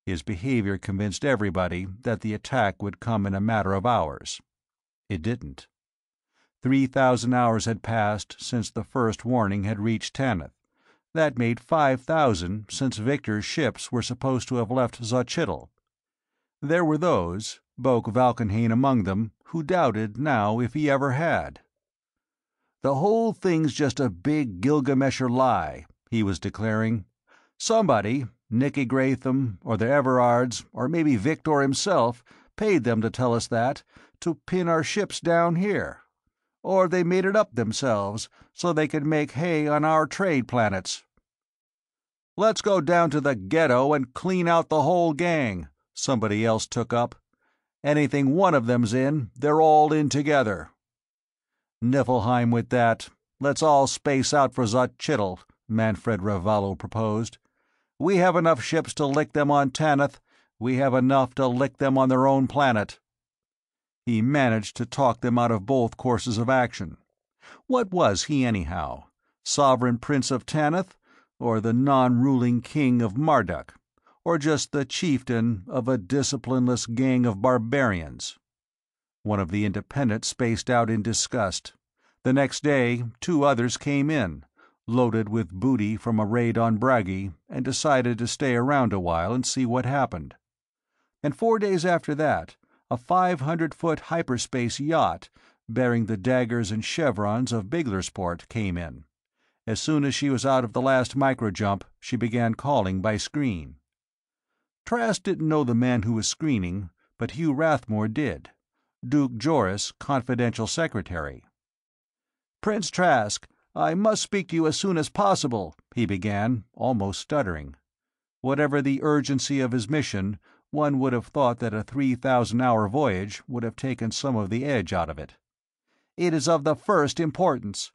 His behavior convinced everybody that the attack would come in a matter of hours. It didn't. 3,000 hours had passed since the first warning had reached Tanith. That made 5,000 since Victor's ships were supposed to have left Xochitl. There were those, Boak Valkenhayn among them, who doubted now if he ever had. "The whole thing's just a big Gilgamesher lie," he was declaring. "Somebody, Nicky Gratham, or the Everards, or maybe Victor himself, paid them to tell us that, to pin our ships down here. Or they made it up themselves, so they could make hay on our trade planets." "Let's go down to the ghetto and clean out the whole gang," somebody else took up. "Anything one of them's in, they're all in together." "Niflheim with that. Let's all space out for Xochitl," Manfred Ravallo proposed. "We have enough ships to lick them on Tanith. We have enough to lick them on their own planet." He managed to talk them out of both courses of action. What was he, anyhow? Sovereign Prince of Tanith, or the non-ruling King of Marduk, or just the chieftain of a disciplineless gang of barbarians? One of the Independents spaced out in disgust. The next day, 2 others came in, loaded with booty from a raid on Bragi, and decided to stay around a while and see what happened. And 4 days after that, a 500-foot hyperspace yacht bearing the daggers and chevrons of Biglersport came in. As soon as she was out of the last microjump, she began calling by screen. Trask didn't know the man who was screening, but Hugh Rathmore did. Duke Joris, confidential secretary. "Prince Trask, I must speak to you as soon as possible," he began, almost stuttering. Whatever the urgency of his mission, one would have thought that a 3,000-hour voyage would have taken some of the edge out of it. "It is of the first importance."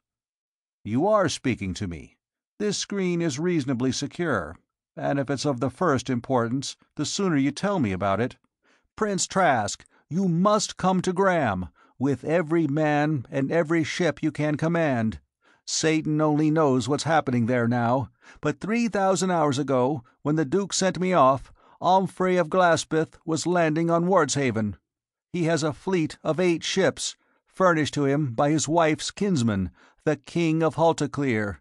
"You are speaking to me. This screen is reasonably secure, and if it's of the first importance, the sooner you tell me about it." "Prince Trask, you must come to Graham, with every man and every ship you can command. Satan only knows what's happening there now, but 3,000 hours ago, when the Duke sent me off, Omfrey of Glaspeth was landing on Wardshaven. He has a fleet of 8 ships, furnished to him by his wife's kinsman, the King of Haltaclear.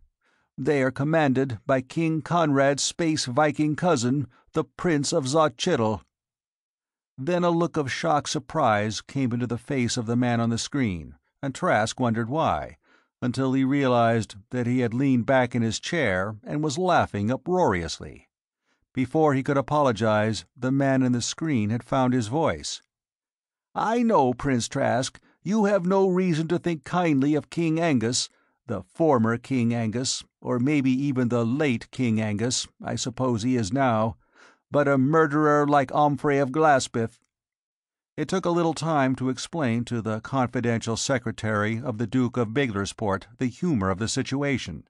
They are commanded by King Conrad's space Viking cousin, the Prince of Xochitl." Then a look of shocked surprise came into the face of the man on the screen, and Trask wondered why, until he realized that he had leaned back in his chair and was laughing uproariously. Before he could apologize, the man in the screen had found his voice. "I know, Prince Trask, you have no reason to think kindly of King Angus, the former King Angus, or maybe even the late King Angus, I suppose he is now, but a murderer like Omfrey of Glaspeth." It took a little time to explain to the confidential secretary of the Duke of Biglersport the humor of the situation.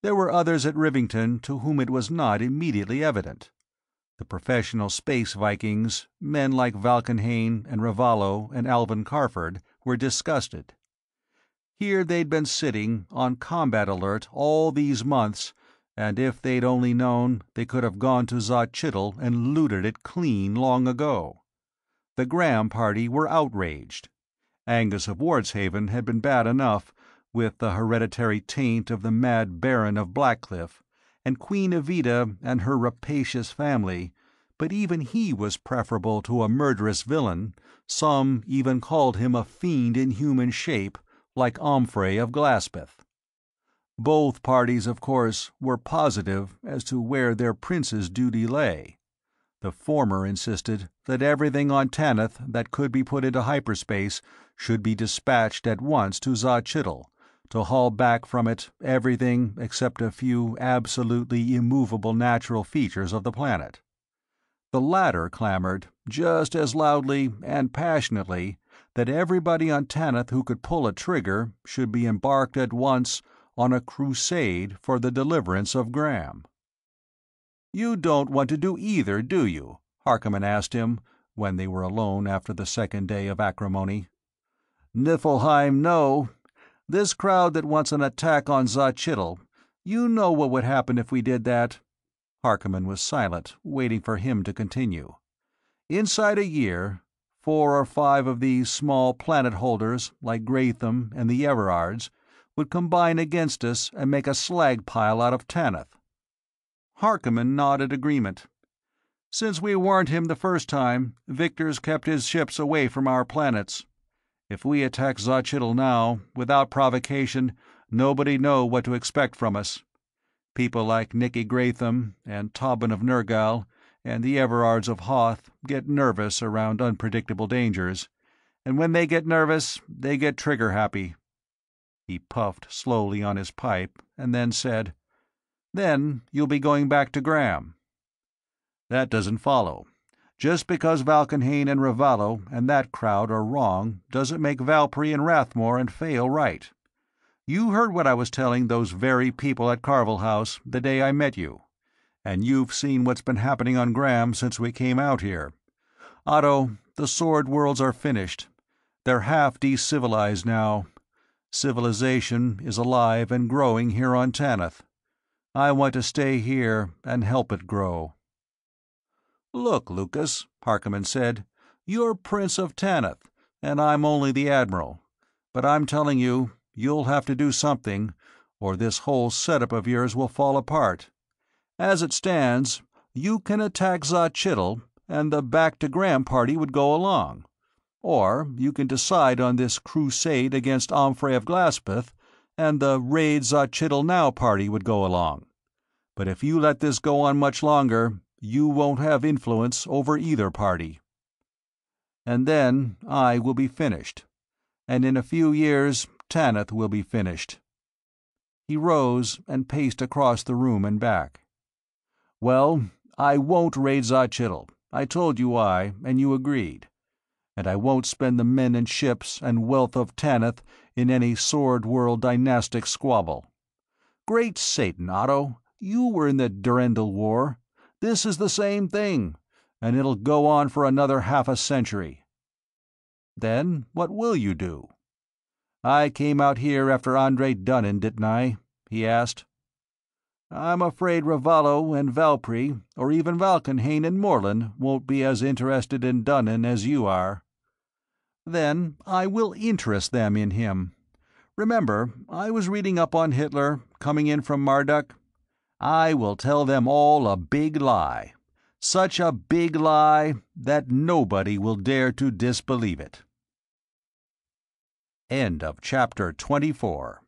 There were others at Rivington to whom it was not immediately evident. The professional space Vikings, men like Valkenhayn and Ravallo and Alvin Carford, were disgusted. Here they'd been sitting, on combat alert, all these months, and if they'd only known, they could have gone to Xochitl and looted it clean long ago. The Graham party were outraged. Angus of Wardshaven had been bad enough, with the hereditary taint of the mad Baron of Blackcliff, and Queen Evita and her rapacious family, but even he was preferable to a murderous villain. Some even called him a fiend in human shape, like Omfrey of Glaspeth. Both parties, of course, were positive as to where their prince's duty lay. The former insisted that everything on Tanith that could be put into hyperspace should be dispatched at once to Xochitl, to haul back from it everything except a few absolutely immovable natural features of the planet. The latter clamored, just as loudly and passionately, that everybody on Tanith who could pull a trigger should be embarked at once on a crusade for the deliverance of Graham. "You don't want to do either, do you?" Harkonnen asked him, when they were alone after the second day of acrimony. "Niflheim, no. This crowd that wants an attack on Xochitl, you know what would happen if we did that." Harkonnen was silent, waiting for him to continue. "Inside a year, 4 or 5 of these small planet-holders, like Gratham and the Everards, would combine against us and make a slag pile out of Tanith." Harkonnen nodded agreement. "Since we warned him the first time, Victor's kept his ships away from our planets. If we attack Zachitl now, without provocation, nobody'd know what to expect from us. People like Nicky Gratham, and Tobin of Nergal, and the Everards of Hoth get nervous around unpredictable dangers, and when they get nervous, they get trigger-happy." He puffed slowly on his pipe, and then said, "Then you'll be going back to Graham." "That doesn't follow. Just because Valkenhayn and Ravallo and that crowd are wrong doesn't make Valkyrie and Rathmore and Fail right. You heard what I was telling those very people at Carvel House the day I met you. And you've seen what's been happening on Graham since we came out here. Otto, the Sword Worlds are finished. They're half decivilized now. Civilization is alive and growing here on Tanith. I want to stay here and help it grow." "Look, Lucas," Harkonnen said, "you're Prince of Tanith, and I'm only the Admiral. But I'm telling you, you'll have to do something, or this whole setup of yours will fall apart. As it stands, you can attack Zachitl, and the Back to Graham party would go along. Or you can decide on this crusade against Omfrey of Glaspeth, and the Raid Zachitl Now party would go along. But if you let this go on much longer, you won't have influence over either party. And then I will be finished. And in a few years, Tanith will be finished." He rose and paced across the room and back. "Well, I won't raid Zachitl. I told you why, and you agreed. And I won't spend the men and ships and wealth of Tanith in any Sword World dynastic squabble. Great Satan, Otto, you were in the Durendal War. This is the same thing, and it'll go on for another half a century." "Then what will you do?" "I came out here after Andre Dunnan, didn't I?" he asked. "I'm afraid Ravallo and Valpry, or even Valkenhayn and Morlund, won't be as interested in Dunnan as you are." "Then I will interest them in him. Remember, I was reading up on Hitler, coming in from Marduk? I will tell them all a big lie. Such a big lie that nobody will dare to disbelieve it." End of chapter 24.